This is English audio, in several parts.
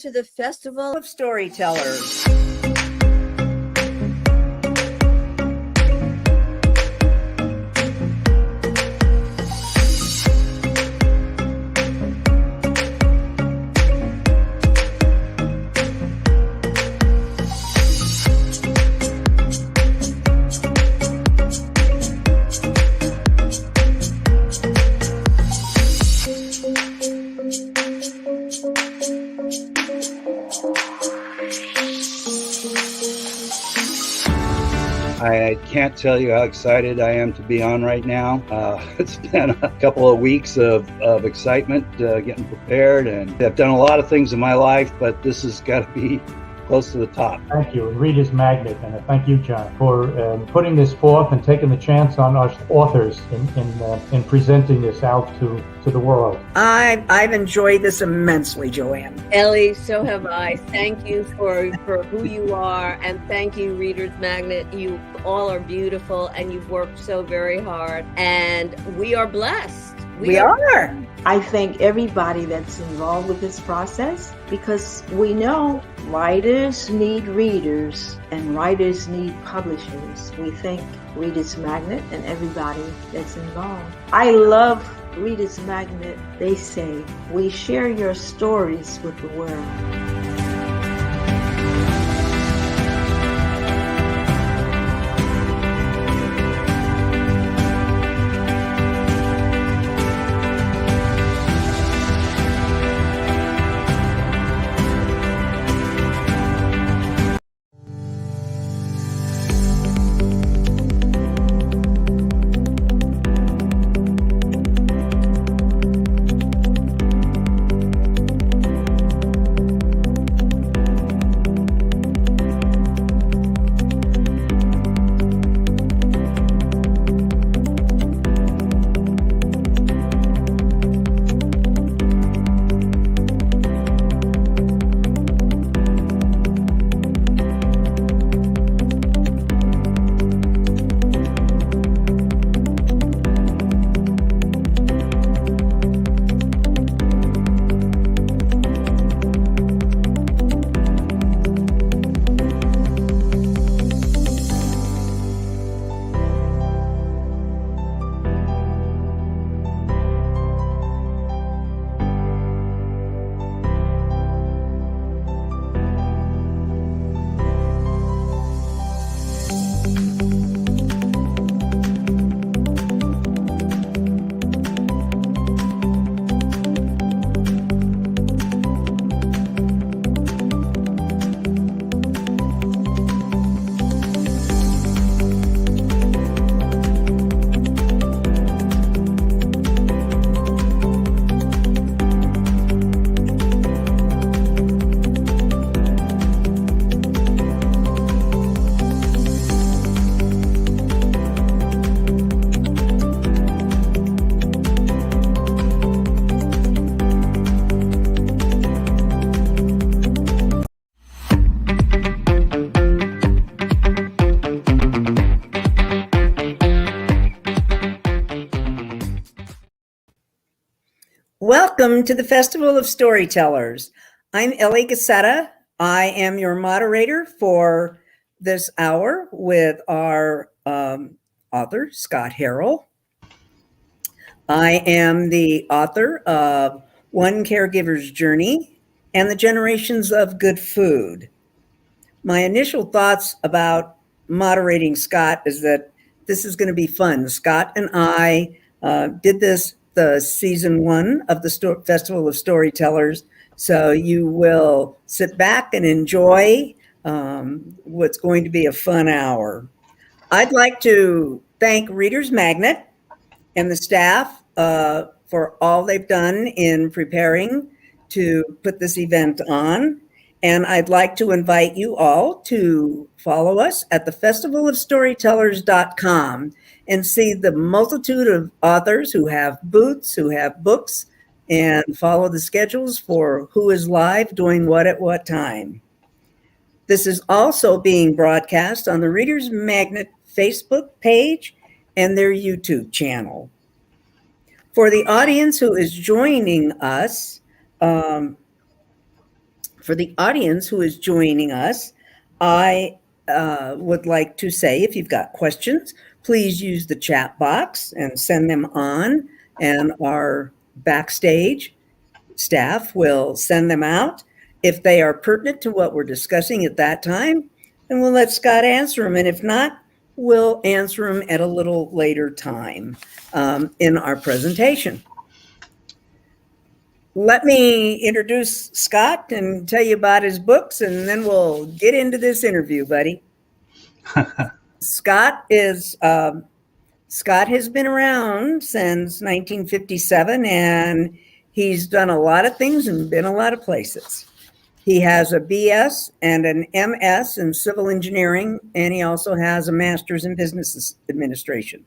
to the Festival of Storytellers. I can't tell you how excited I am to be on right now. It's been a couple of weeks of excitement, getting prepared, and I've done a lot of things in my life, but this has got to be close to the top. Thank you, Reader's Magnet, and thank you, John, for putting this forth and taking the chance on us authors in presenting this out to the world. I've enjoyed this immensely, Joanne. Ellie, so have I. Thank you for who you are, and thank you, Reader's Magnet. You all are beautiful, and you've worked so very hard, and we are blessed. We are. I thank everybody that's involved with this process, because we know writers need readers and writers need publishers. We thank Reader's Magnet and everybody that's involved. I love Reader's Magnet. They say, we share your stories with the world. Welcome to the Festival of Storytellers. I'm Ellie Gazzetta. I am your moderator for this hour with our author, Scott Harral. I am the author of One Caregiver's Journey and the Generations of Good Food. My initial thoughts about moderating Scott is that this is going to be fun. Scott and I did this the season 1 of the Festival of Storytellers. So you will sit back and enjoy what's going to be a fun hour. I'd like to thank Reader's Magnet and the staff for all they've done in preparing to put this event on. And I'd like to invite you all to follow us at thefestivalofstorytellers.com and see the multitude of authors who have booths, who have books, and follow the schedules for who is live doing what at what time. This is also being broadcast on the Reader's Magnet Facebook page and their YouTube channel. For the audience who is joining us, For the audience who is joining us, I would like to say, if you've got questions, please use the chat box and send them on, and our backstage staff will send them out. If they are pertinent to what we're discussing at that time, then we'll let Scott answer them. And if not, we'll answer them at a little later time in our presentation. Let me introduce Scott and tell you about his books, and then we'll get into this interview, buddy. Scott has been around since 1957, and he's done a lot of things and been a lot of places. He has a BS and an MS in civil engineering, and he also has a master's in business administration.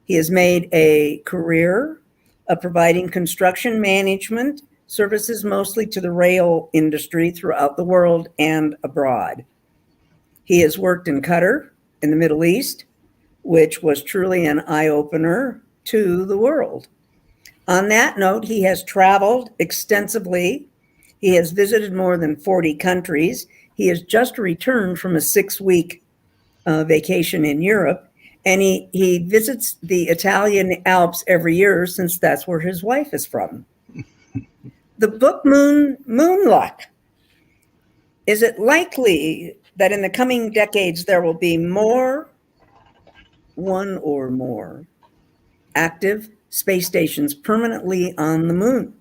He has made a career of providing construction management services mostly to the rail industry throughout the world and abroad. He has worked in Qatar in the Middle East, which was truly an eye-opener to the world. On that note, he has traveled extensively. He has visited more than 40 countries. He has just returned from a 6-week vacation in Europe, and he visits the Italian Alps every year since that's where his wife is from. The book Moon Luck. Is it likely that in the coming decades there will be one or more active space stations permanently on the moon?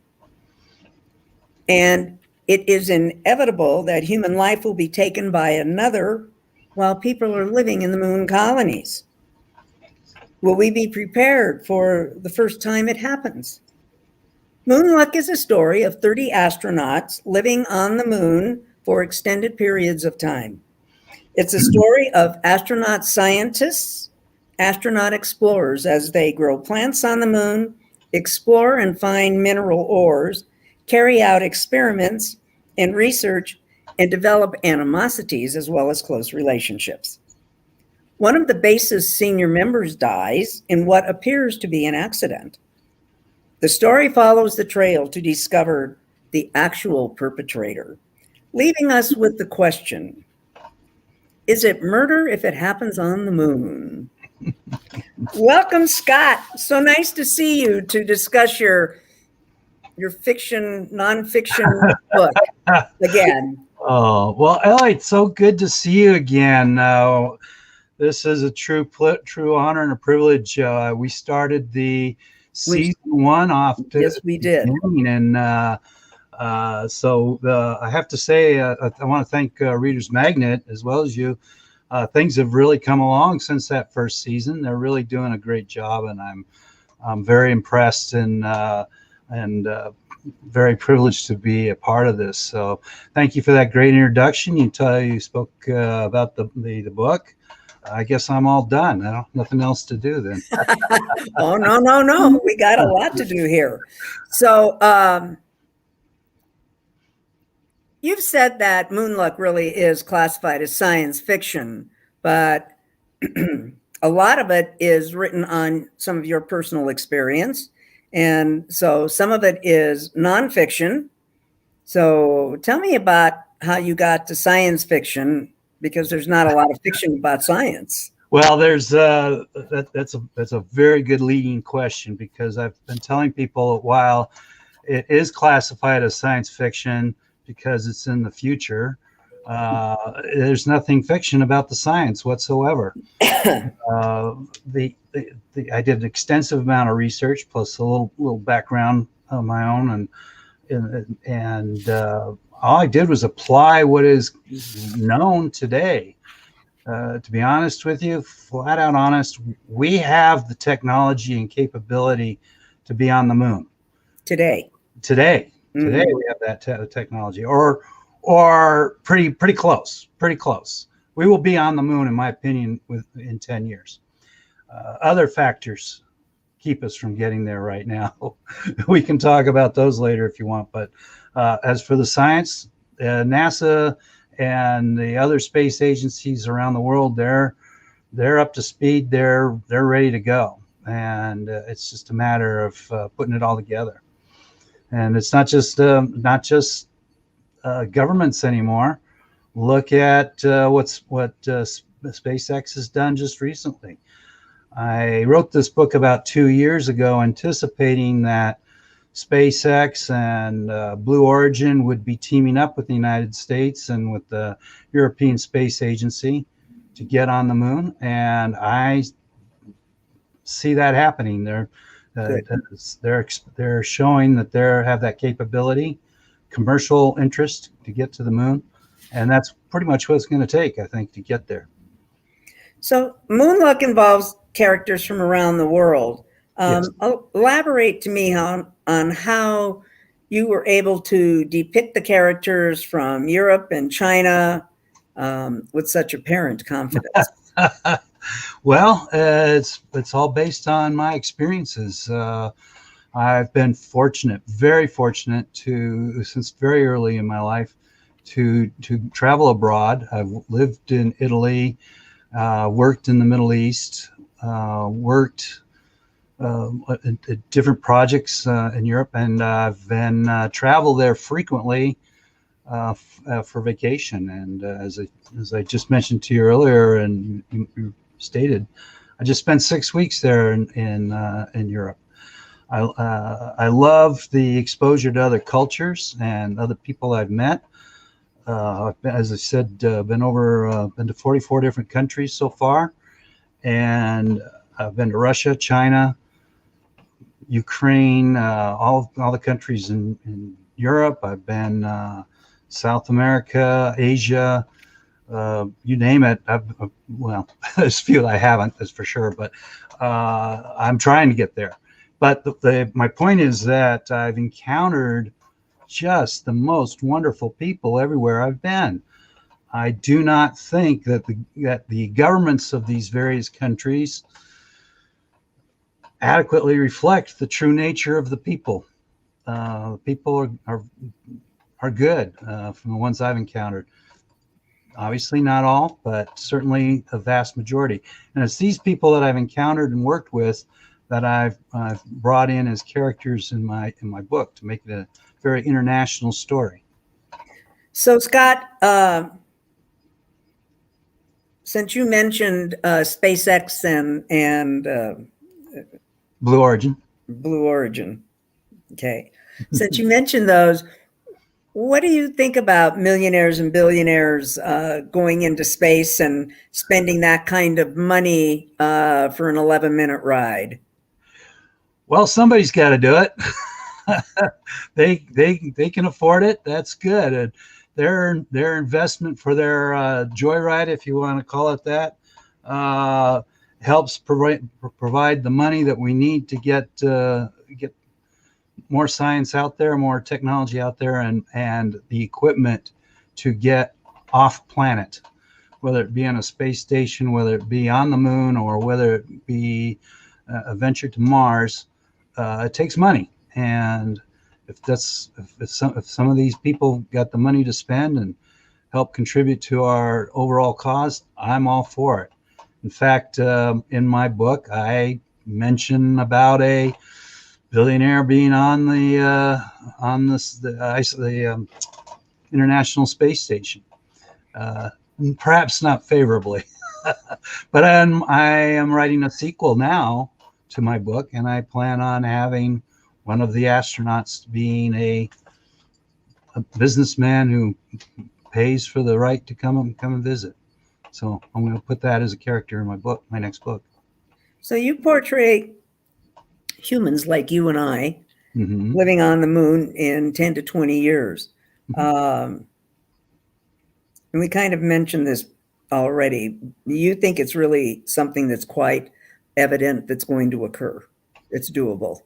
And it is inevitable that human life will be taken by another while people are living in the moon colonies. Will we be prepared for the first time it happens? Moon Luck is a story of 30 astronauts living on the moon for extended periods of time. It's a story of astronaut scientists, astronaut explorers as they grow plants on the moon, explore and find mineral ores, carry out experiments and research, and develop animosities as well as close relationships. One of the base's senior members dies in what appears to be an accident. The story follows the trail to discover the actual perpetrator, leaving us with the question, is it murder if it happens on the moon? Welcome, Scott. So nice to see you to discuss your fiction, nonfiction book again. Oh, well, Ellie, it's so good to see you again. This is a true honor and a privilege. We started the season 1 off. Yes, we did. And so I have to say, I want to thank Reader's Magnet as well as you. Things have really come along since that first season. They're really doing a great job, and I'm very impressed and very privileged to be a part of this. So thank you for that great introduction. You spoke about the book. I guess I'm all done. Nothing else to do then. Oh, no. We got a lot to do here. So you've said that Moon Luck really is classified as science fiction, but a lot of it is written on some of your personal experience. And so some of it is nonfiction. So tell me about how you got to science fiction, because there's not a lot of fiction about science. Well, that's a very good leading question, because I've been telling people while it is classified as science fiction because it's in the future, there's nothing fiction about the science whatsoever. I did an extensive amount of research plus a little background of my own, and all I did was apply what is known today. To be honest with you, flat out honest, we have the technology and capability to be on the moon. Today, we have that technology, or pretty close. We will be on the moon, in my opinion, in 10 years. Other factors keep us from getting there right now. We can talk about those later if you want, but as for the science, NASA and the other space agencies around the world, they're up to speed. They're ready to go, and it's just a matter of putting it all together. And it's not just governments anymore. Look at what SpaceX has done just recently. I wrote this book about 2 years ago, anticipating that SpaceX and Blue Origin would be teaming up with the United States and with the European Space Agency to get on the moon, and I see that happening. They're showing that they have that capability, commercial interest to get to the moon, and that's pretty much what it's going to take, I think, to get there. So Moonluck involves characters from around the world. Yes. Elaborate to me on how you were able to depict the characters from Europe and China with such apparent confidence. Well, it's all based on my experiences. I've been fortunate, very fortunate, since very early in my life to travel abroad. I've lived in Italy, worked in the Middle East, worked at different projects in Europe, and I've been traveled there frequently for vacation. And as I just mentioned to you earlier, and you stated, I just spent 6 weeks there in Europe. I love the exposure to other cultures and other people I've met. As I said, been to 44 different countries so far, and I've been to Russia, China, Ukraine, all the countries in Europe. I've been South America, Asia, you name it. Well, there's a few I haven't, that's for sure, but I'm trying to get there. But my point is that I've encountered just the most wonderful people everywhere I've been. I do not think that the governments of these various countries adequately reflect the true nature of the people. People are good from the ones I've encountered. Obviously not all, but certainly a vast majority. And it's these people that I've encountered and worked with that I've brought in as characters in my book to make it a very international story. So Scott, since you mentioned SpaceX and Blue Origin, okay. Since you mentioned those, what do you think about millionaires and billionaires going into space and spending that kind of money for an 11-minute ride? Well, somebody's got to do it. They can afford it. That's good. And their investment for their joyride, if you want to call it that, helps provide the money that we need to get more science out there, more technology out there, and the equipment to get off planet, whether it be on a space station, whether it be on the moon, or whether it be a venture to Mars. It takes money, and if some of these people got the money to spend and help contribute to our overall cause, I'm all for it. In fact, in my book, I mention about a billionaire being on the International Space Station. Perhaps not favorably, but I am writing a sequel now to my book, and I plan on having one of the astronauts being a businessman who pays for the right to come and visit. So I'm going to put that as a character in my next book. So you portray humans like you and I living on the moon in 10 to 20 years. And we kind of mentioned this already. You think it's really something that's quite evident that's going to occur? It's doable.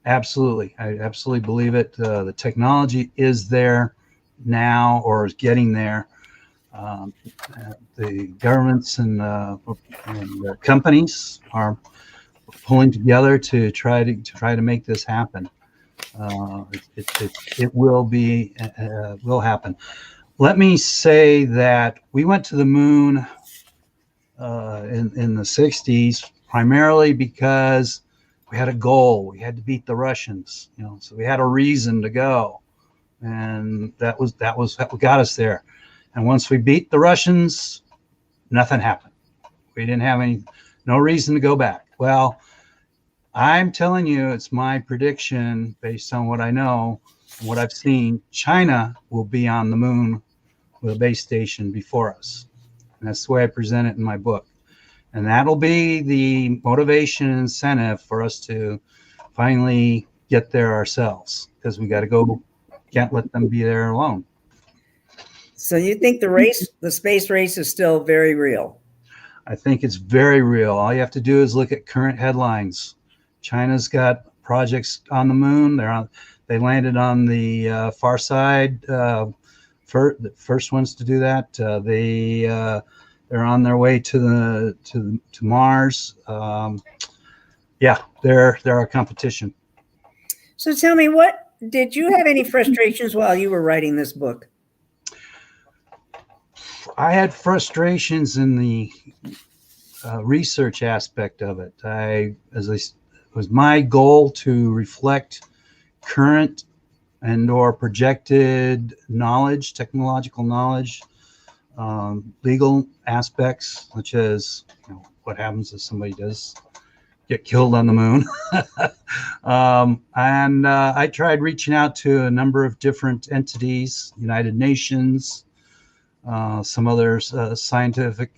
Absolutely. I absolutely believe it. The technology is there now, or is getting there. The governments and the companies are pulling together to try to make this happen. It will happen. Let me say that we went to the moon in the 60s primarily because we had a goal. We had to beat the Russians, so we had a reason to go. and that was what got us there. And once we beat the Russians, nothing happened. We didn't have no reason to go back. Well, I'm telling you, it's my prediction based on what I know and what I've seen. China will be on the moon with a base station before us. And that's the way I present it in my book. And that'll be the motivation and incentive for us to finally get there ourselves, because we got to go. Can't let them be there alone. So you think the space race is still very real? I think it's very real. All you have to do is look at current headlines. China's got projects on the moon. They landed on the far side. The first ones to do that. They're on their way to Mars. They're our competition. So tell me, did you have any frustrations while you were writing this book? I had frustrations in the research aspect of it. It was my goal to reflect current and or projected knowledge, technological knowledge, legal aspects, such as what happens if somebody does get killed on the moon. And I tried reaching out to a number of different entities, United Nations, some other scientific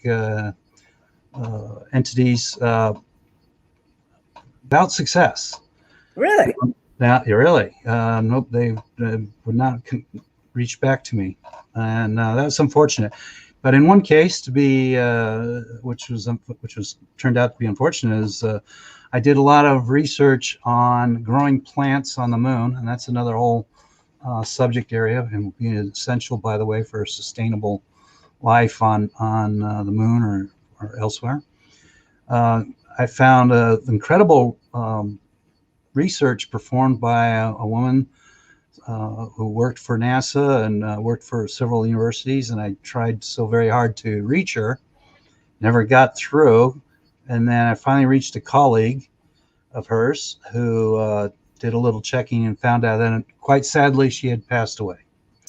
entities, about success. Really? Really. Nope, they would not reach back to me, and that was unfortunate. But in one case, which turned out to be unfortunate, is I did a lot of research on growing plants on the moon, and that's another whole subject area, and being essential, by the way, for sustainable life on the moon or elsewhere. I found incredible research performed by a woman who worked for NASA and worked for several universities, and I tried so very hard to reach her, never got through. And then I finally reached a colleague of hers who did a little checking and found out that, quite sadly, she had passed away.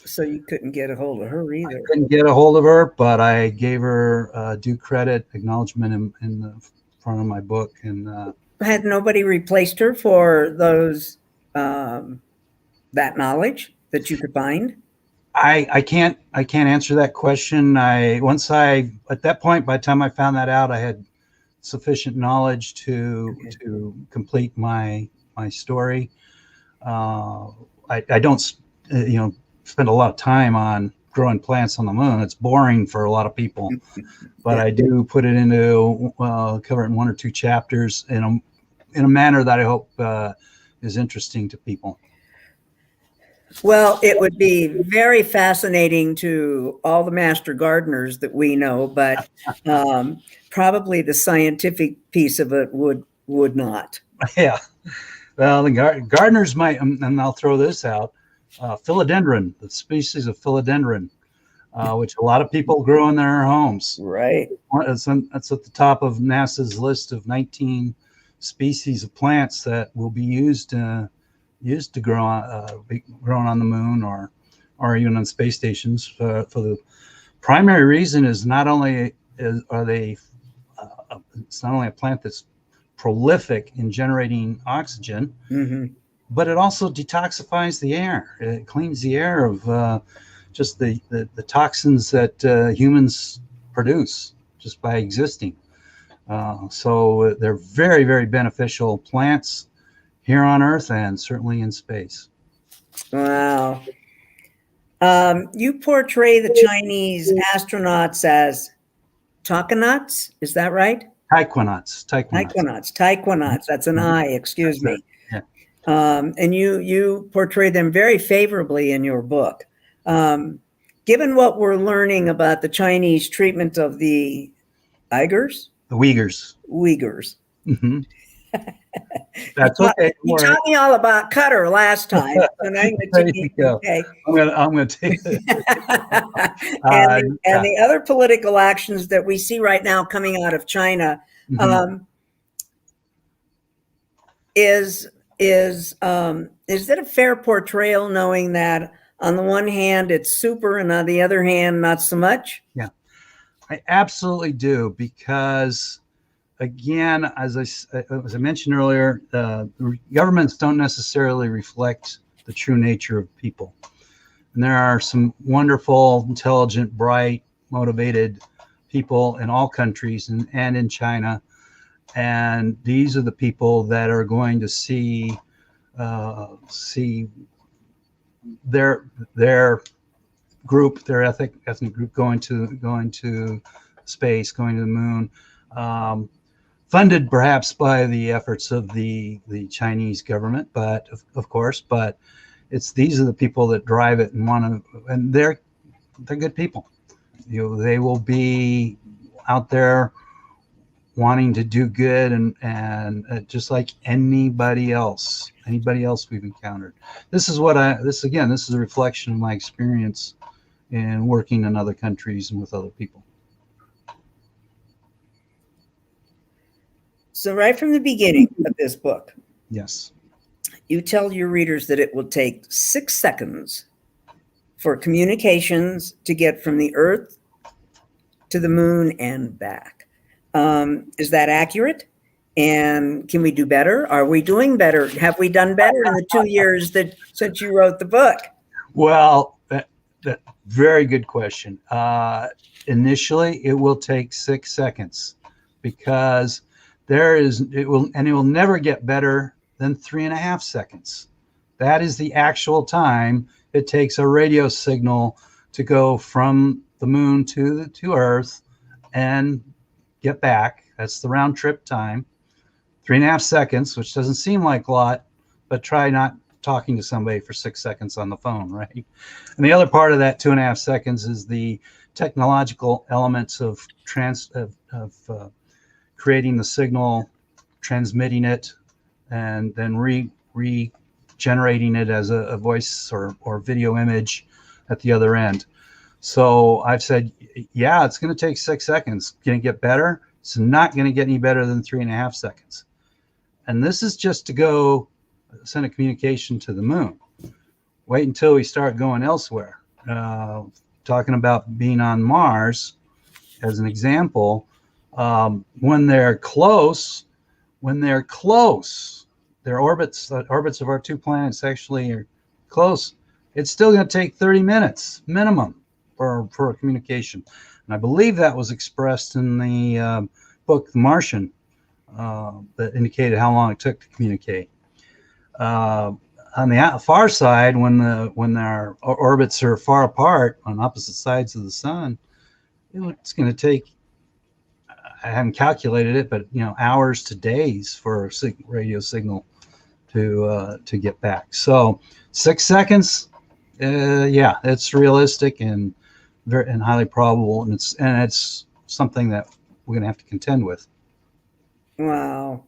So you couldn't get a hold of her either? I couldn't get a hold of her, but I gave her due credit, acknowledgement in the front of my book. And had nobody replaced her for those that knowledge that you could find? I can't answer that question. At that point, by the time I found that out, I had sufficient knowledge to complete my story. I don't spend a lot of time on growing plants on the moon. It's boring for a lot of people, but I do put it into cover it in one or two chapters in a manner that I hope is interesting to people. Well, it would be very fascinating to all the master gardeners that we know, but probably the scientific piece of it would not. Yeah. Well, the gardeners might, and I'll throw this out, philodendron, the species of philodendron, which a lot of people grow in their homes. Right. It's at the top of NASA's list of 19 species of plants that will be used to be grown on the moon or even on space stations. For the primary reason is not only it's not only a plant that's prolific in generating oxygen, but it also detoxifies the air. It cleans the air of just the toxins that humans produce just by existing. So they're very, very beneficial plants here on Earth and certainly in space. Wow. You portray the Chinese astronauts as taconauts, is that right? Taekwonauts. That's an I, excuse me. Yeah. And you portray them very favorably in your book. Given what we're learning about the Chinese treatment of the Uyghurs? The Uyghurs. Mm-hmm. That's okay. You taught me all about Cutter last time. So now there you go. Okay. I'm gonna take it. and the other political actions that we see right now coming out of China, is it a fair portrayal, knowing that on the one hand, it's super, and on the other hand, not so much? Yeah, I absolutely do, because again, as I mentioned earlier, governments don't necessarily reflect the true nature of people. And there are some wonderful, intelligent, bright, motivated people in all countries and in China. And these are the people that are going to see their group, their ethnic group, going to space, going to the moon, funded perhaps by the efforts of the Chinese government, but of course, but these are the people that drive it and want to, and they're good people. They will be out there wanting to do good, and just like anybody else we've encountered. This is a reflection of my experience in working in other countries and with other people. So right from the beginning of this book, Yes, you tell your readers that it will take 6 seconds for communications to get from the Earth to the moon and back. Is that accurate? And can we do better? Are we doing better? Have we done better in the 2 years since you wrote the book? well, that very good question. Initially, it will take 6 seconds, because it will never get better than 3.5 seconds. That is the actual time it takes a radio signal to go from the moon to Earth and get back. That's the round trip time. 3.5 seconds, which doesn't seem like a lot, but try not talking to somebody for 6 seconds on the phone, right? And the other part of that 2.5 seconds is the technological elements of creating the signal, transmitting it, and then regenerating it as a voice or video image at the other end. So I've said, yeah, it's going to take 6 seconds. Going to get better? It's not going to get any better than 3.5 seconds. And this is just to send a communication to the moon. Wait until we start going elsewhere. Talking about being on Mars as an example, when they're close, their orbits of our 2 planets actually are close, it's still going to take 30 minutes minimum for a communication. And I believe that was expressed in the book The Martian, that indicated how long it took to communicate. On the far side, when our orbits are far apart on opposite sides of the sun, it's going to take, I haven't calculated it, but hours to days for a radio signal to get back. So 6 seconds, yeah, it's realistic and highly probable, and it's something that we're going to have to contend with. Wow.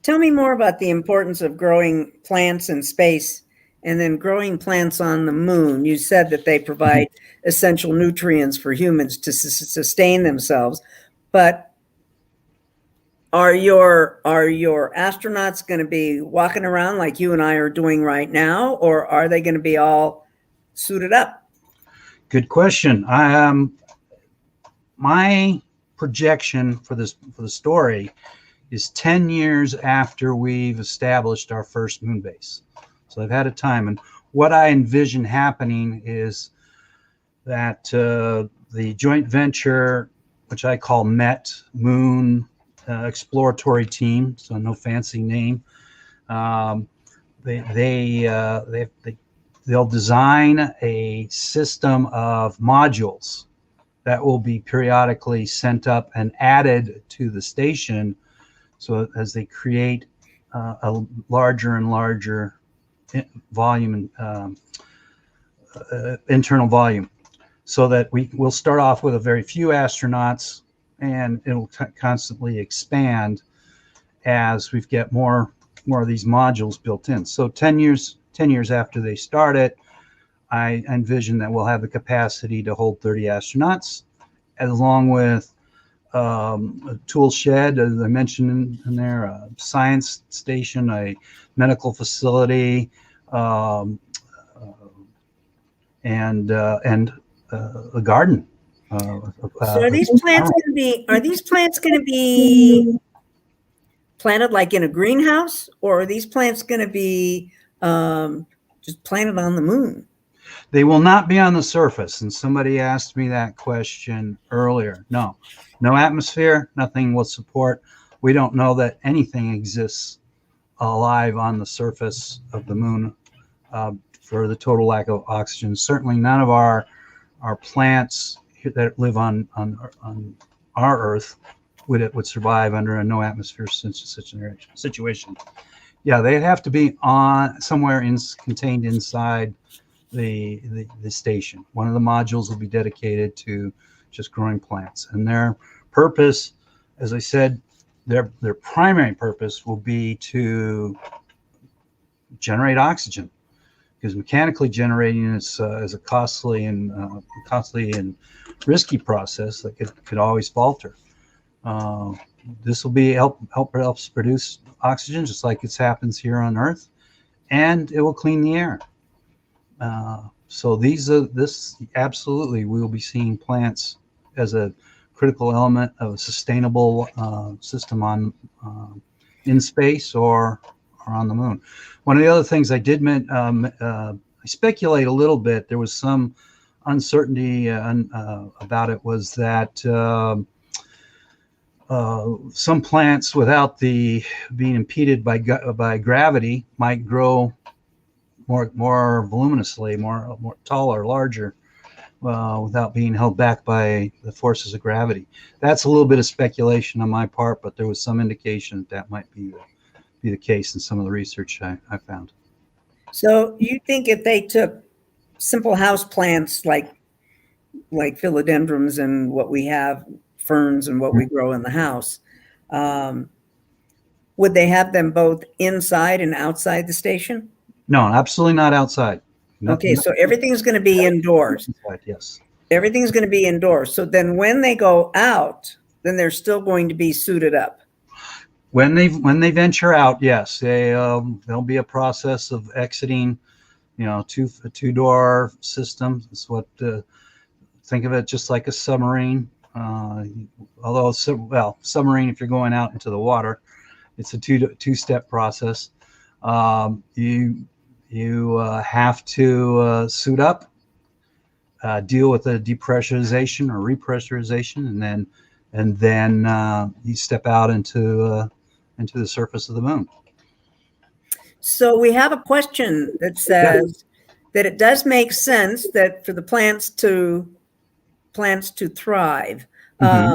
Tell me more about the importance of growing plants in space and then growing plants on the moon. You said that they provide essential nutrients for humans to sustain themselves, but are your astronauts going to be walking around like you and I are doing right now, or are they going to be all suited up? Good question. My projection for the story is 10 years after we've established our first moon base. So I've had a time, and what I envision happening is that the joint venture, which I call MET, Moon Exploratory Team, so no fancy name, they'll design a system of modules that will be periodically sent up and added to the station, so as they create a larger and larger volume, internal volume, so that we'll start off with a very few astronauts, and it'll constantly expand as we get more of these modules built in. So 10 years after they start it, I envision that we'll have the capacity to hold 30 astronauts, along with a tool shed, as I mentioned in there, a science station, a medical facility, um, and a garden. So are these plants going to be planted like in a greenhouse, or are these plants going to be just planted on the moon? They will not be on the surface. And somebody asked me that question earlier. No atmosphere, nothing will support. We don't know that anything exists alive on the surface of the moon for the total lack of oxygen. Certainly none of our plants that live on our Earth would survive under a no atmosphere situation. Yeah, they'd have to be on somewhere contained inside the station. One of the modules will be dedicated to just growing plants, and their purpose, as I said, their primary purpose will be to generate oxygen, because mechanically generating is a costly and risky process that could always falter. This will be helps produce oxygen, just like it happens here on Earth, and it will clean the air. So this absolutely, we will be seeing plants as a critical element of a sustainable system on in space or on the moon. One of the other things I did I speculate a little bit. There was some uncertainty about it. Was that some plants, without being impeded by gravity, might grow more voluminously, more taller, larger, without being held back by the forces of gravity. That's a little bit of speculation on my part, but there was some indication that might be the case in some of the research I found. So you think if they took simple house plants like philodendrons and what we have, ferns and what we grow in the house, would they have them both inside and outside the station? No, absolutely not outside. Okay, so everything's going to be indoors. Inside, yes. Everything's going to be indoors. So then when they go out, then they're still going to be suited up. When they venture out, yes, there'll be a process of exiting. A two-door system. It's what think of it just like a submarine. Although submarine, if you're going out into the water, it's a two-step process. You have to suit up, deal with the depressurization or repressurization, and then you step out into the surface of the moon. So we have a question that says that it does make sense that for the plants to thrive. Mm-hmm.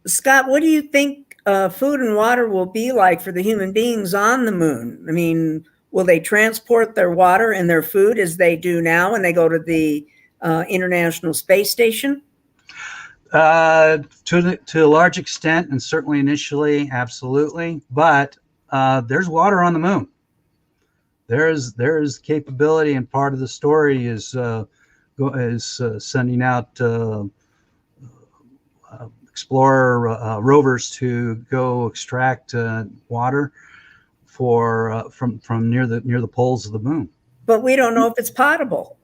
Scott, what do you think food and water will be like for the human beings on the moon? I mean, will they transport their water and their food as they do now when they go to the International Space Station? To a large extent, and certainly initially, absolutely. But there's water on the moon. There is capability, and part of the story is sending out explorer rovers to go extract water from near the poles of the moon. But we don't know if it's potable.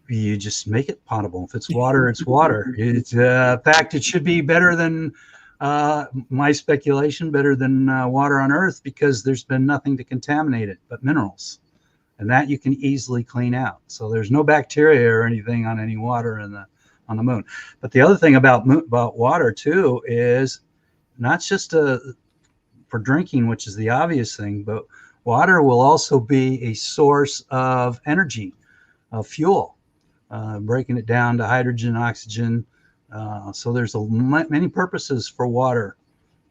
You just make it potable. If it's water, it's water. It's in fact, it should be better than my speculation, better than water on Earth, because there's been nothing to contaminate it but minerals, and that you can easily clean out. So there's no bacteria or anything on any water on the moon. But the other thing about water too is not just for drinking, which is the obvious thing, but water will also be a source of energy, of fuel. Breaking it down to hydrogen, oxygen. So there's many purposes for water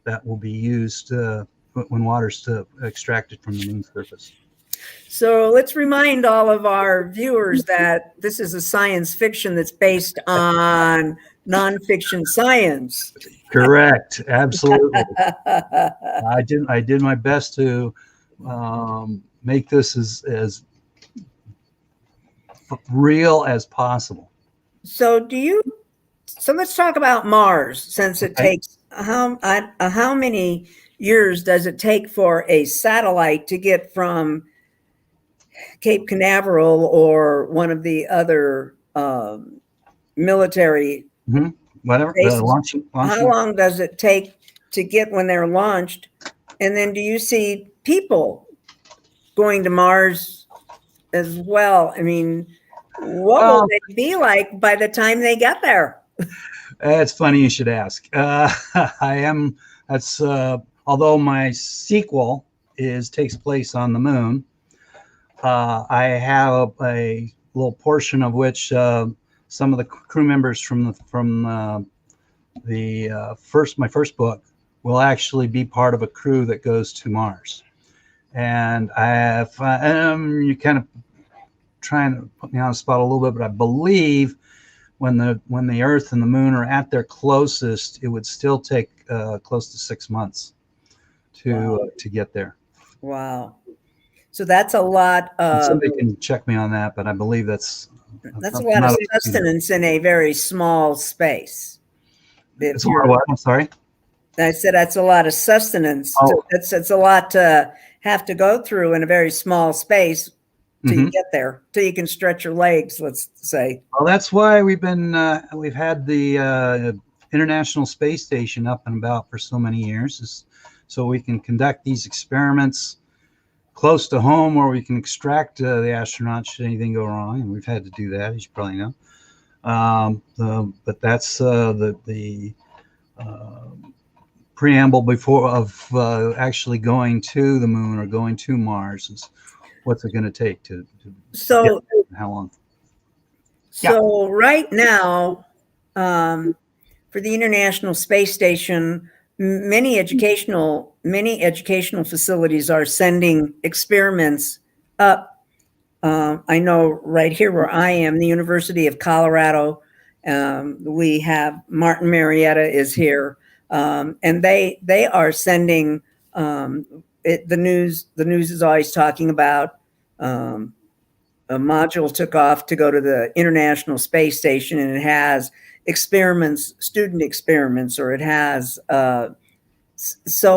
that will be used when water's extracted from the moon's surface. So let's remind all of our viewers that this is a science fiction that's based on nonfiction science. Correct. Absolutely. I did my best to make this as real as possible. So let's talk about Mars, since it takes how many years does it take for a satellite to get from Cape Canaveral or one of the other military Whatever. bases, Launching. how long does it take to get when they're launched? And then do you see people going to Mars as well? I mean, what will they be like by the time they get there? It's funny you should ask. That's although my sequel takes place on the moon. I have a little portion of which some of the crew members from my first book will actually be part of a crew that goes to Mars. And you're kind of trying to put me on the spot a little bit, but I believe when the Earth and the Moon are at their closest, it would still take close to 6 months to get there. Wow. So that's a lot of. Somebody can check me on that, but I believe that's a lot of sustenance in a very small space. It's a lot of what? I'm sorry. I said that's a lot of sustenance. It's a lot to have to go through in a very small space till you get there, till you can stretch your legs, let's say. Well, that's why we've had the International Space Station up and about for so many years, so we can conduct these experiments close to home, where we can extract the astronauts should anything go wrong, and we've had to do that, as you probably know. But that's the preamble before of actually going to the moon or going to Mars is what's it going to take to how long? So right now, for the International Space Station, many educational facilities are sending experiments up. I know right here where I am, the University of Colorado, we have Martin Marietta is here, and they are sending the news. The news is always talking about a module took off to go to the International Space Station, and it has student experiments, or it has. So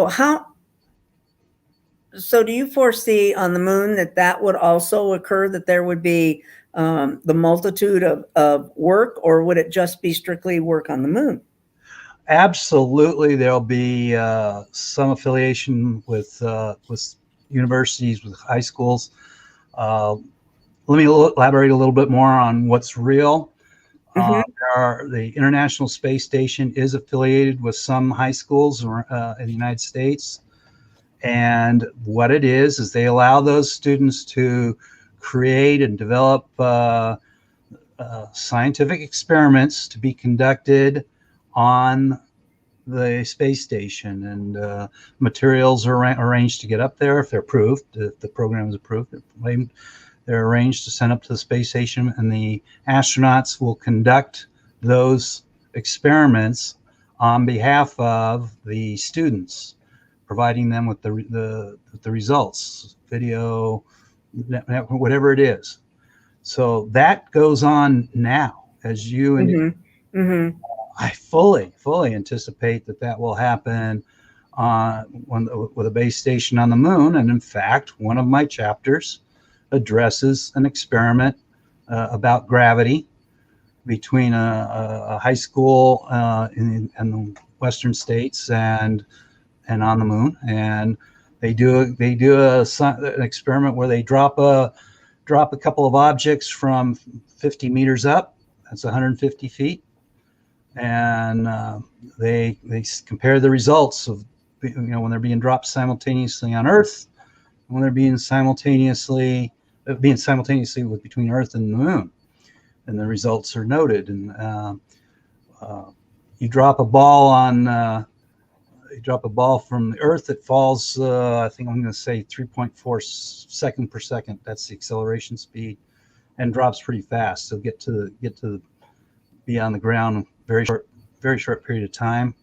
do you foresee on the moon that would also occur, that there would be the multitude of work, or would it just be strictly work on the moon? Absolutely, there'll be some affiliation with universities, with high schools. Let me elaborate a little bit more on what's real. The International Space Station is affiliated with some high schools in the United States. And what it is they allow those students to create and develop scientific experiments to be conducted on the space station. And materials are arranged to get up there if they're approved. If the program is approved, they're arranged to send up to the space station, and the astronauts will conduct those experiments on behalf of the students, providing them with the results, video, whatever it is. So that goes on now, as you and I fully anticipate that will happen with a base station on the moon. And in fact, one of my chapters addresses an experiment about gravity between a high school in the western states and on the moon. And they do an experiment where they drop a couple of objects from 50 meters up. That's 150 feet. And they compare the results of when they're being dropped simultaneously on Earth, when they're being simultaneously with between Earth and the moon, and the results are noted. And you drop a ball from the Earth, it falls. I think I'm going to say 3.4 seconds per second. That's the acceleration speed, and drops pretty fast. So get to be on the ground very short period of time.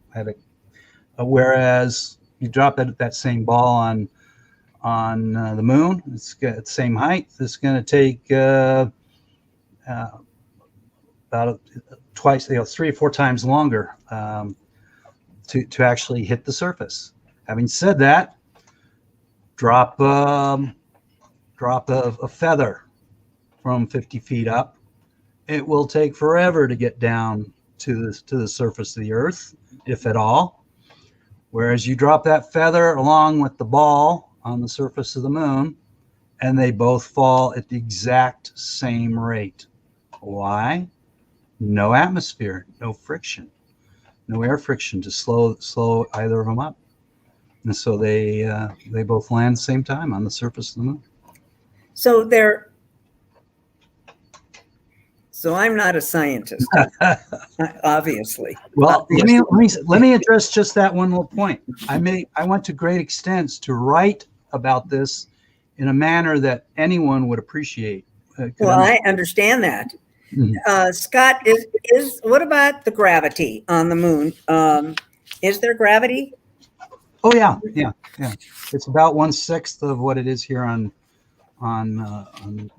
Whereas you drop that same ball on the moon, it's got the same height. It's going to take about twice, 3 or 4 times longer to actually hit the surface. Having said that, drop drop a feather from 50 feet up, it will take forever to get down to the surface of the Earth, if at all. Whereas you drop that feather along with the ball on the surface of the moon, and they both fall at the exact same rate. Why? No atmosphere, no friction, no air friction to slow either of them up. And so they both land at the same time on the surface of the moon. So I'm not a scientist, obviously. Well, let me address just that one little point. I went to great extents to write about this in a manner that anyone would appreciate. Well, I understand that. Mm-hmm. Scott, is what about the gravity on the moon? Is there gravity? Oh yeah. It's about 1/6 of what it is here on really?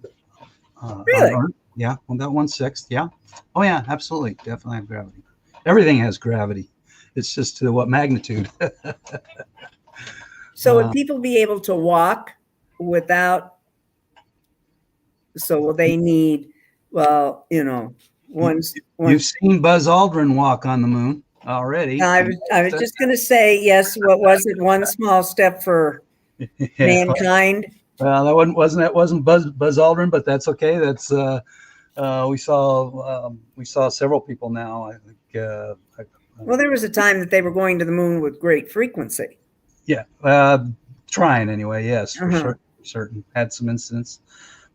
On Earth. Yeah, about 1/6. Yeah. Oh yeah, absolutely, definitely have gravity. Everything has gravity. It's just to what magnitude. So would people be able to walk without? So will they need? Well, you've seen Buzz Aldrin walk on the moon already. I was just going to say, yes. What was it? One small step for mankind. Well, that wasn't Buzz Aldrin, but that's okay. That's we saw several people now. I think. Well, there was a time that they were going to the moon with great frequency. Yeah, trying anyway. Yes, for certain. Had some incidents,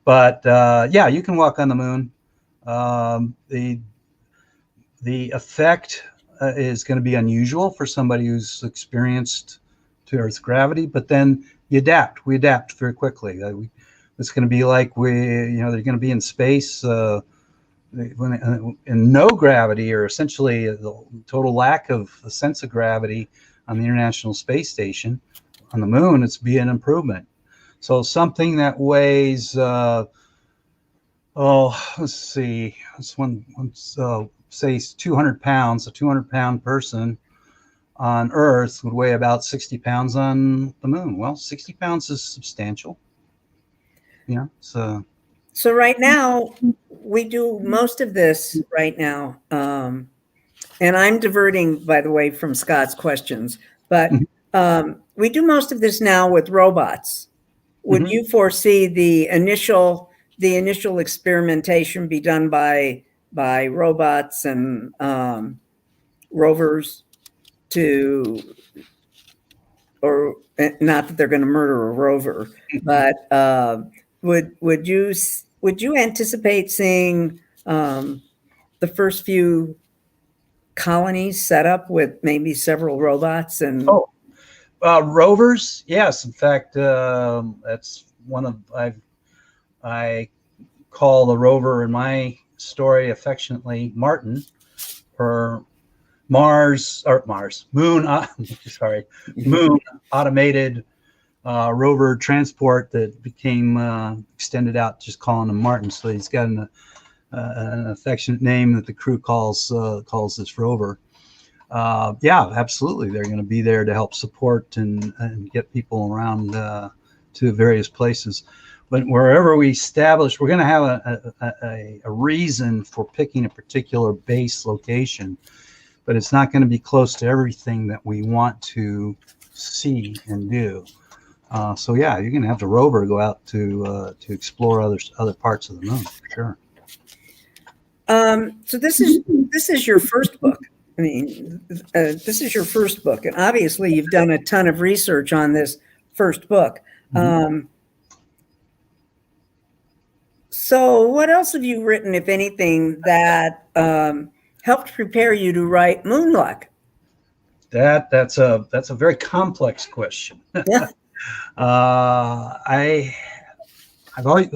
but yeah, you can walk on the moon. The effect is going to be unusual for somebody who's experienced to Earth's gravity, but then we adapt very quickly. It's going to be like they're going to be in space in no gravity, or essentially the total lack of a sense of gravity on the International Space Station. On the moon, it's be an improvement. So something that weighs, let's see, say 200 pounds, a 200-pound person on Earth would weigh about 60 pounds on the moon. Well, 60 pounds is substantial. Yeah. So right now we do most of this right now. And I'm diverting, by the way, from Scott's questions, but we do most of this now with robots. Would you foresee the initial experimentation be done by robots and rovers or not that they're going to murder a rover, but would you anticipate seeing the first few colonies set up with maybe several robots and rovers? Yes, in fact, that's one of I call the rover in my story affectionately Martin, for moon automated rover transport that became extended out, just calling him Martin. So he's got an affectionate name that the crew calls this rover. Yeah, absolutely. They're going to be there to help support and get people around to various places. But wherever we establish, we're going to have a reason for picking a particular base location, but it's not going to be close to everything that we want to see and do. So yeah, you're going to have the rover go out to explore other parts of the moon, for sure. So this is your first book. I mean, this is your first book, and obviously you've done a ton of research on this first book. So what else have you written, if anything, that helped prepare you to write Moonluck? That's a very complex question. Yeah. I've always,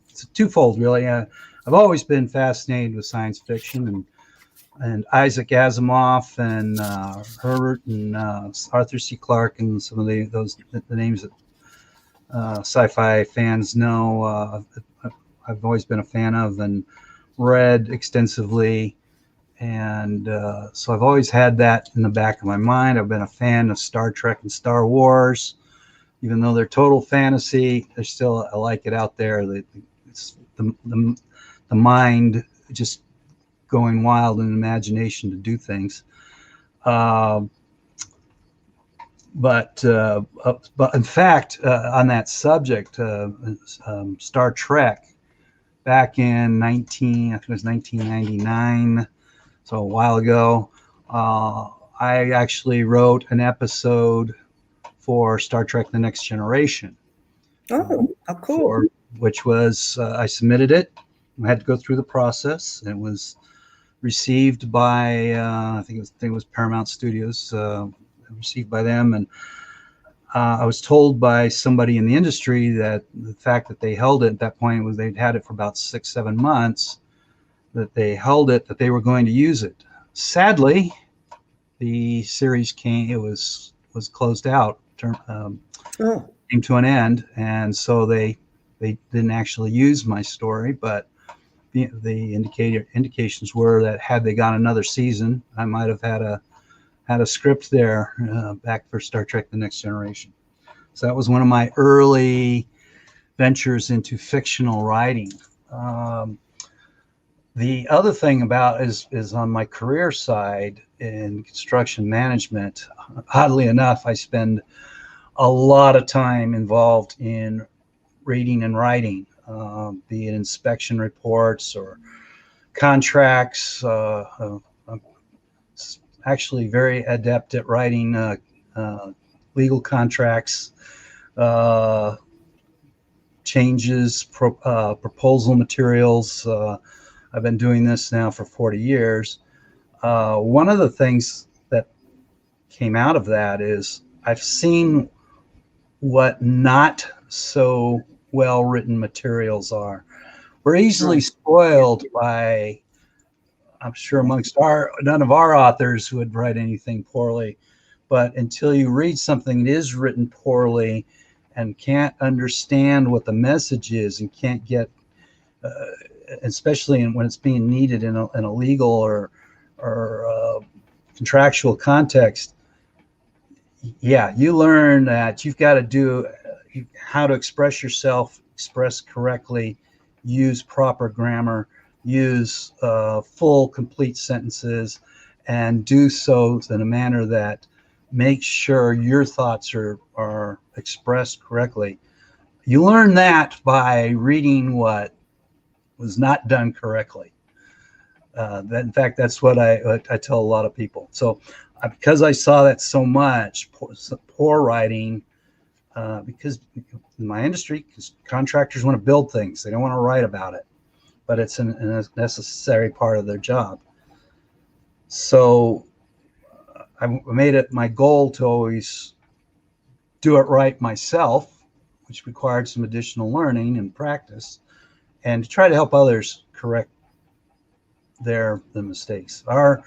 it's twofold really. I've always been fascinated with science fiction and Isaac Asimov and Herbert and Arthur C. Clarke and some of the names that sci-fi fans know. I've always been a fan of and read extensively, and so I've always had that in the back of my mind. I've been a fan of Star Trek and Star Wars, even though they're total fantasy, there's still I like it out there. It's the mind just going wild and imagination to do things. But in fact, on that subject, Star Trek, back in I think it was 1999, so a while ago, I actually wrote an episode for Star Trek: The Next Generation. Oh, how cool! Which was I submitted it. I had to go through the process. It was received by I think it was Paramount Studios. Received by them, and I was told by somebody in the industry that the fact that they held it at that point was they'd had it for about 6-7 months, that they held it, that they were going to use it. Sadly, the series it was closed out, came to an end, and so they didn't actually use my story, but the indications were that had they got another season, I might have had a script there back for Star Trek: The Next Generation. So that was one of my early ventures into fictional writing. The other thing about is on my career side in construction management, oddly enough, I spend a lot of time involved in reading and writing, be it inspection reports or contracts. Actually very adept at writing legal contracts, changes, proposal materials. I've been doing this now for 40 years. One of the things that came out of that is I've seen what not so well-written materials are. We're easily spoiled by, I'm sure amongst none of our authors would write anything poorly, but until you read something that is written poorly and can't understand what the message is and can't get, especially when it's being needed in a legal or contractual context, yeah, you learn that you've got to do how to express yourself, express correctly, use proper grammar, use full, complete sentences, and do so in a manner that makes sure your thoughts are expressed correctly. You learn that by reading what was not done correctly. In fact, that's what I tell a lot of people. So because I saw that so much, poor writing, because in my industry, contractors want to build things. They don't want to write about it, but it's a necessary part of their job. So I made it my goal to always do it right myself, which required some additional learning and practice, and to try to help others correct the mistakes. Our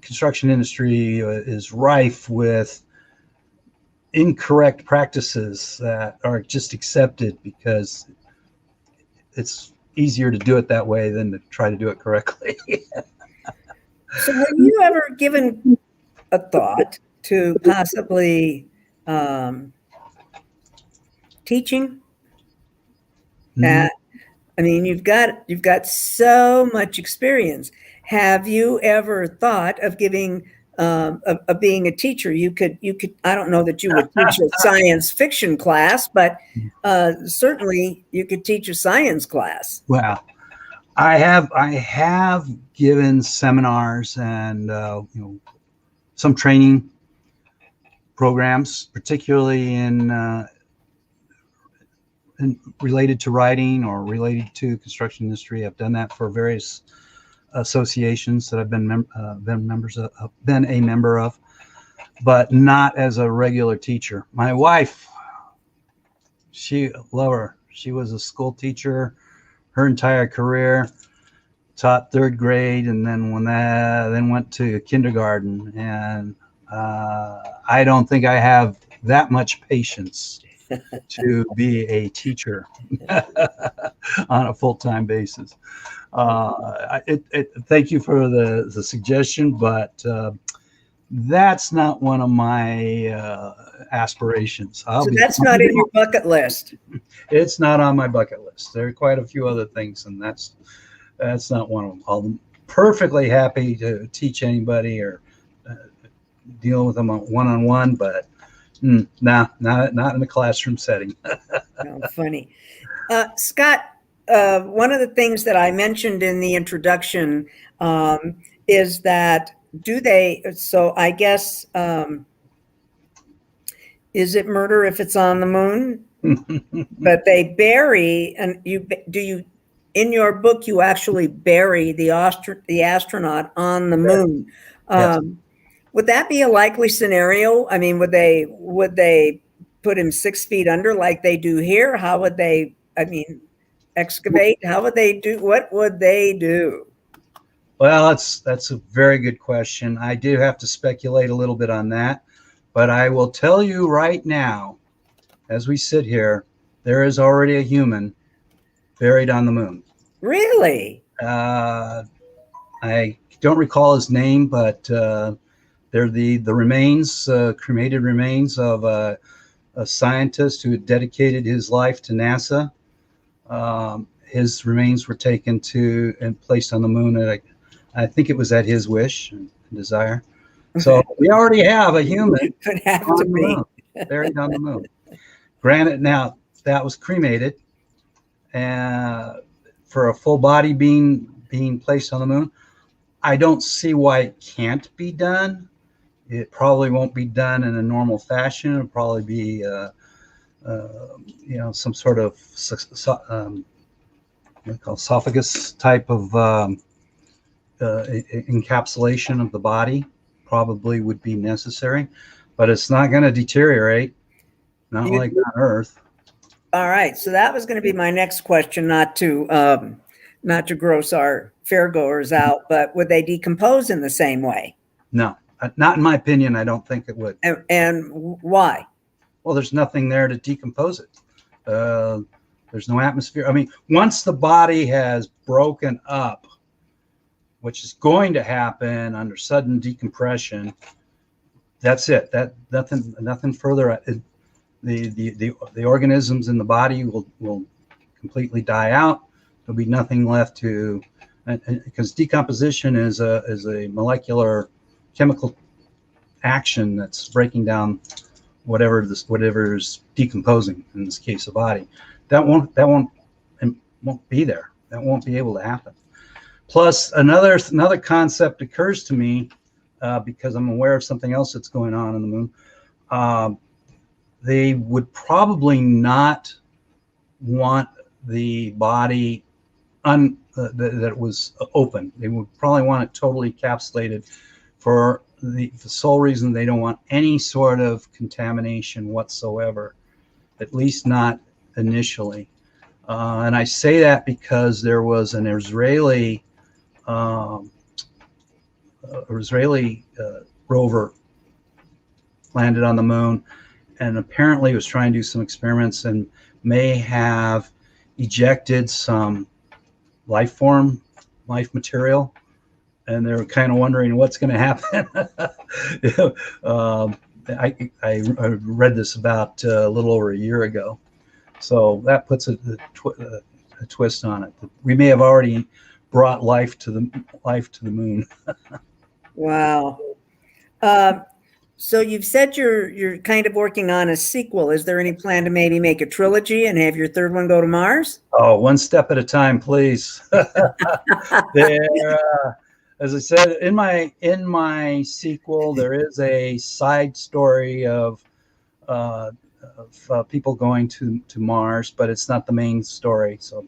construction industry is rife with incorrect practices that are just accepted because it's easier to do it that way than to try to do it correctly. So have you ever given a thought to possibly teaching? That, I mean, you've got so much experience. Have you ever thought of giving of being a teacher? You could. I don't know that you would teach a science fiction class, but certainly you could teach a science class. Well, I have given seminars and some training programs, particularly in related to writing or related to construction industry. I've done that for various associations that I've been a member of, but not as a regular teacher. My wife, love her. She was a school teacher her entire career, taught 3rd grade, and then went to kindergarten. And I don't think I have that much patience to be a teacher on a full-time basis. Thank you for the suggestion, but That's not one of my aspirations. So that's not in your bucket list. It's not on my bucket list. There are quite a few other things, and that's not one of them. I'm perfectly happy to teach anybody or deal with them one-on-one, but nah, not in a classroom setting. Oh, funny. Scott, one of the things that I mentioned in the introduction is that so I guess, is it murder if it's on the moon? But they bury, and in your book, you actually bury the astronaut on the moon. Yes. Would that be a likely scenario? I mean, would they put him 6 feet under like they do here? How would they, excavate? How would they do? What would they do? Well, that's a very good question. I do have to speculate a little bit on that, but I will tell you right now, as we sit here, there is already a human buried on the moon. Really? I don't recall his name, but they're the remains, cremated remains of a scientist who had dedicated his life to NASA. His remains were taken to and placed on the moon at I think it was at his wish and desire. So we already have a human Could have on to the be. moon, buried on the moon. Granted, now that was cremated, and for a full body being placed on the moon, I don't see why it can't be done. It probably won't be done in a normal fashion. It'll probably be, some sort of esophagus type of encapsulation of the body. Probably would be necessary, but it's not going to deteriorate. Not like on Earth. All right, so that was going to be my next question, not to gross our fairgoers out, but would they decompose in the same way? No, not in my opinion. I don't think it would. And why? Well, there's nothing there to decompose it. There's no atmosphere. I mean, once the body has broken up, which is going to happen under sudden decompression, that's it. That nothing further. The organisms in the body will completely die out. There'll be nothing left to, because decomposition is a molecular chemical action that's breaking down whatever is decomposing, in this case, the body. That won't be there. That won't be able to happen. Plus, another concept occurs to me because I'm aware of something else that's going on the moon. They would probably not want the body that it was open. They would probably want it totally encapsulated for the sole reason they don't want any sort of contamination whatsoever, at least not initially. And I say that because there was an Israeli rover landed on the moon, and apparently was trying to do some experiments and may have ejected some life material, and they're kind of wondering what's going to happen. I read this about a little over a year ago, so that puts a twist on it. We may have already brought life to the moon. Wow. So you've said you're kind of working on a sequel. Is there any plan to maybe make a trilogy and have your third one go to Mars? Oh, one step at a time, please. As I said, in my sequel, there is a side story of people going to Mars, but it's not the main story. So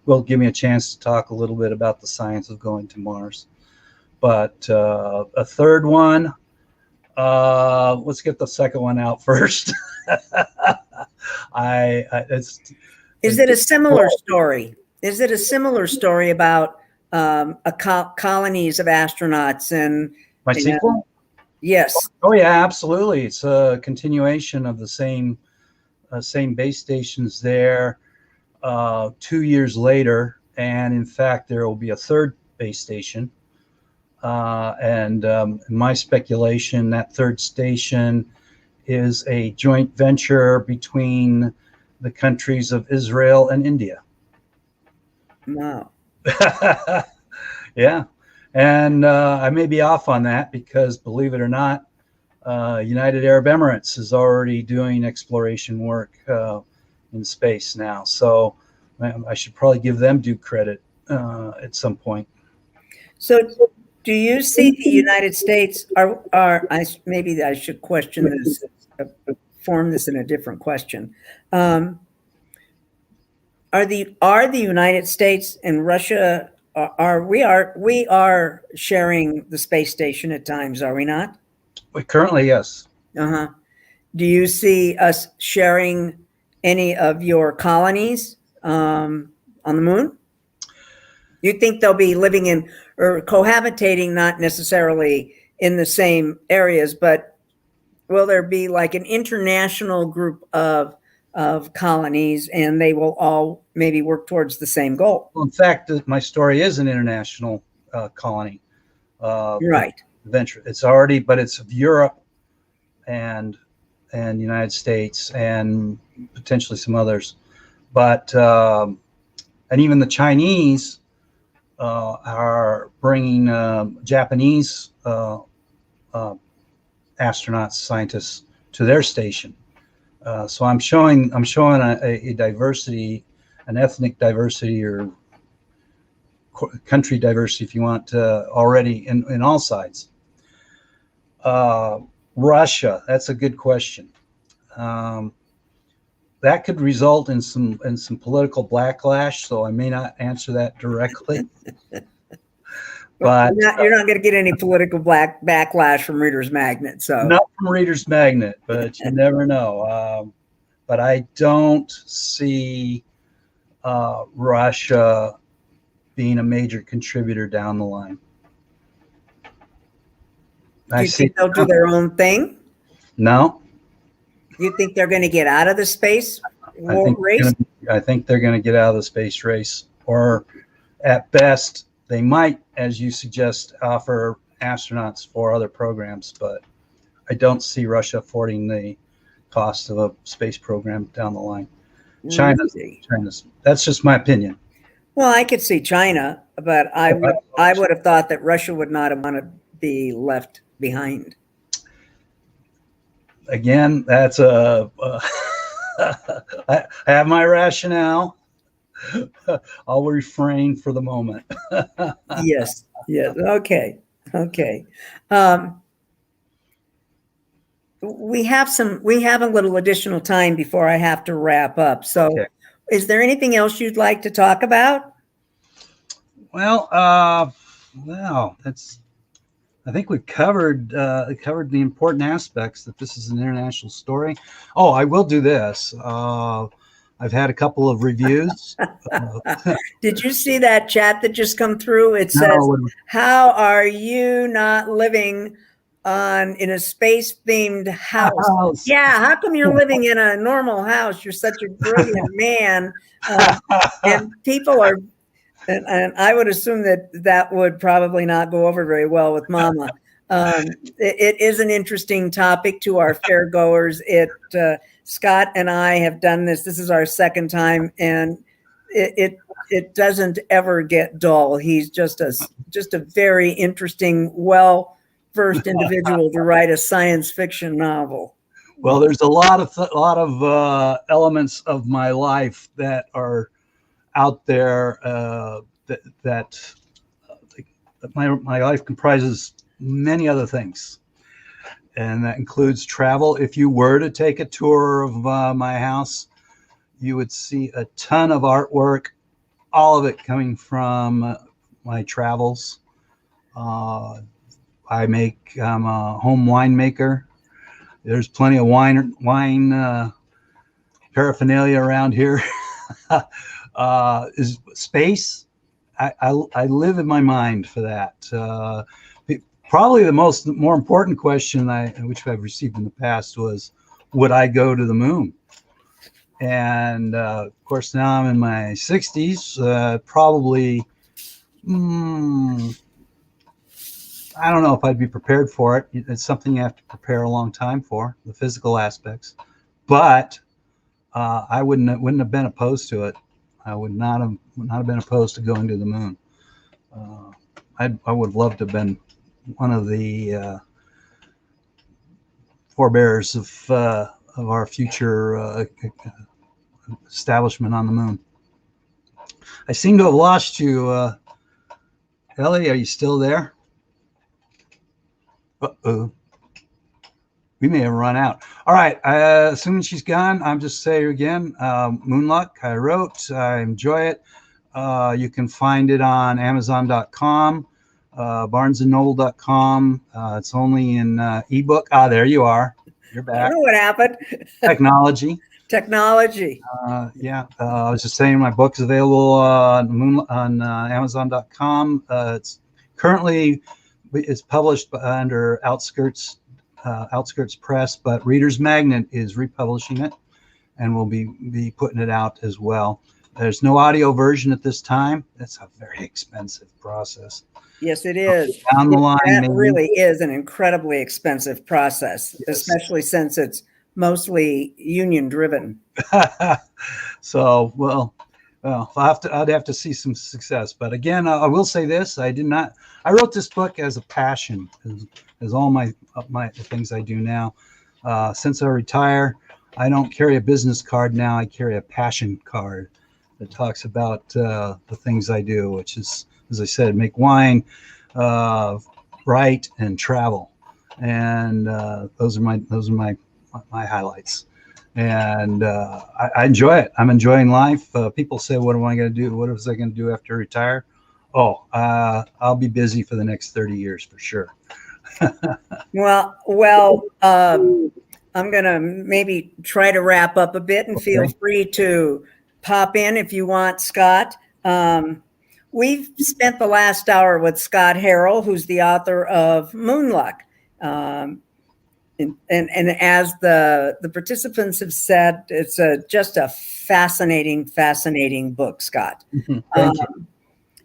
will give me a chance to talk a little bit about the science of going to Mars. But a third one, let's get the second one out first. Is it a similar story? Is it a similar story about colonies of astronauts and my sequel? Yes. Oh yeah, absolutely. It's a continuation of the same base stations there 2 years later, and in fact, there will be a third base station. And my speculation, that third station is a joint venture between the countries of Israel and India. Wow. Yeah. And I may be off on that because, believe it or not, United Arab Emirates is already doing exploration work in space now. So I should probably give them due credit at some point. So do you see the United States maybe I should question this, form this in a different question. Are the United States and Russia we are sharing the space station at times, are we not? But currently, yes. Uh-huh. Do you see us sharing any of your colonies on the moon? You think they'll be living in or cohabitating, not necessarily in the same areas, but will there be like an international group of colonies, and they will all maybe work towards the same goal? Well, in fact, my story is an international colony Right. venture. It's already, but it's of Europe and United States and potentially some others. But and even the Chinese are bringing Japanese astronauts, scientists to their station. So I'm showing a diversity, an ethnic diversity or country diversity, if you want, already in all sides. Russia, that's a good question. That could result in some political backlash, so I may not answer that directly. But you're not going to get any political backlash from Reader's Magnet. So not from Reader's Magnet, but you never know. But I don't see Russia being a major contributor down the line. Do you think they'll do their own thing? No. You think they're going to get out of the space race? I think they're going to get out of the space race, or at best, they might, as you suggest, offer astronauts for other programs. But I don't see Russia affording the cost of a space program down the line. China's. That's just my opinion. Well, I could see China, but I would have thought that Russia would not have wanted to be left behind. Again, that's I have my rationale. I'll refrain for the moment. Yes. Okay. We have a little additional time before I have to wrap up. So, okay. Is there anything else you'd like to talk about? Well, I think we've covered the important aspects, that this is an international story. Oh, I will do this. I've had a couple of reviews. Did you see that chat that just come through? It says, "How are you not living in a space-themed house?" Yeah, how come you're living in a normal house? You're such a brilliant man. And people are, and I would assume that would probably not go over very well with Mama. It is an interesting topic to our fairgoers. Scott and I have done this. This is our second time, and it doesn't ever get dull. He's just a very interesting, well-versed individual to write a science fiction novel. Well, there's a lot of elements of my life that are out there that my life comprises many other things. And that includes travel. If you were to take a tour of my house, you would see a ton of artwork, all of it coming from my travels. I'm a home winemaker. There's plenty of wine paraphernalia around here. Is space. I live in my mind for that. Probably the more important question which I've received in the past was, would I go to the moon? And of course, now I'm in my 60s. Probably I don't know if I'd be prepared for it. It's something you have to prepare a long time for, the physical aspects. But I wouldn't have been opposed to it. I would not have been opposed to going to the moon. I would love to have been one of the forebearers of our future establishment on the moon. I seem to have lost you, Ellie. Are you still there? Uh-oh. We may have run out. All right. Assuming she's gone, I'm just saying again, Moonluck, I wrote. I enjoy it. You can find it on Amazon.com, BarnesandNoble.com. It's only in ebook. There you are. You're back. I don't know what happened. Technology. Technology. Yeah. I was just saying my book's available on Amazon.com. It's currently published under Outskirts Press, but Reader's Magnet is republishing it, and we'll be putting it out as well. There's no audio version at this time. That's a very expensive process. Yes, it is. Down the line, that maybe. Really is an incredibly expensive process, Yes. Especially since it's mostly union driven. So, well, I'd have to see some success. But again, I will say this: I wrote this book as a passion, as all my things I do now. Since I retire, I don't carry a business card now. I carry a passion card that talks about the things I do, which is, as I said, make wine, write, and travel. And those are my highlights. And I enjoy it. I'm enjoying life. People say, "What am I going to do? What was I going to do after I retire?" I'll be busy for the next 30 years for sure. Well, I'm going to maybe try to wrap up a bit, and Okay. Feel free to pop in if you want, Scott. We've spent the last hour with Scott Harral, who's the author of Moonluck. And as the participants have said, it's just a fascinating book, Scott. Thank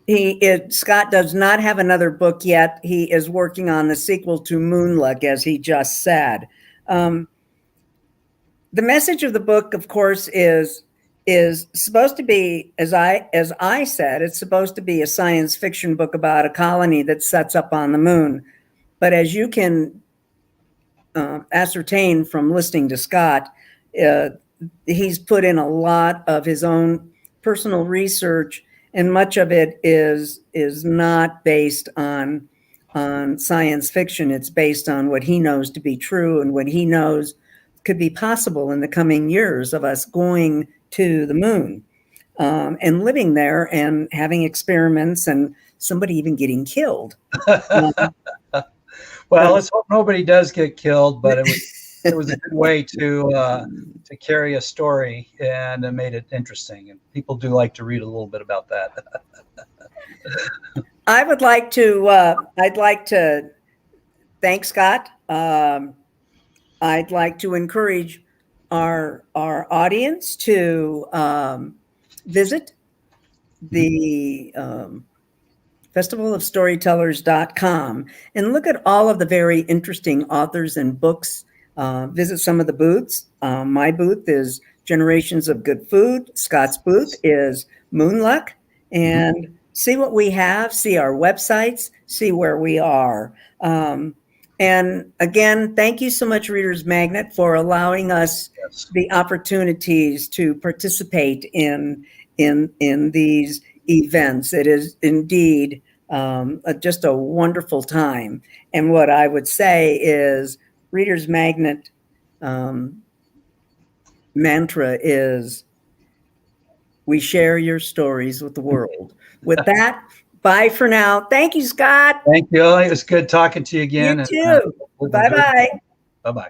you. Scott does not have another book yet. He is working on the sequel to Moonluck, as he just said. The message of the book, of course, is supposed to be, as I said, it's supposed to be a science fiction book about a colony that sets up on the moon. But as you can ascertain from listening to Scott, he's put in a lot of his own personal research, and much of it is not based on science fiction. It's based on what he knows to be true and what he knows could be possible in the coming years of us going to the moon and living there and having experiments and somebody even getting killed. Well, let's hope nobody does get killed, but it was a good way to carry a story, and it made it interesting. And people do like to read a little bit about that. I'd like to thank Scott. I'd like to encourage our audience to visit the festivalofstorytellers.com and look at all of the very interesting authors and books. Visit some of the booths. My booth is Generations of Good Food. Scott's booth is Moonluck. And see what we have, see our websites, see where we are. And again, thank you so much, Reader's Magnet, for allowing us the opportunities to participate in these events. It is indeed just a wonderful time. And what I would say is Reader's Magnet mantra is, we share your stories with the world. With that, bye for now. Thank you, Scott. Thank you. It was good talking to you again. You too. Bye-bye. Bye-bye.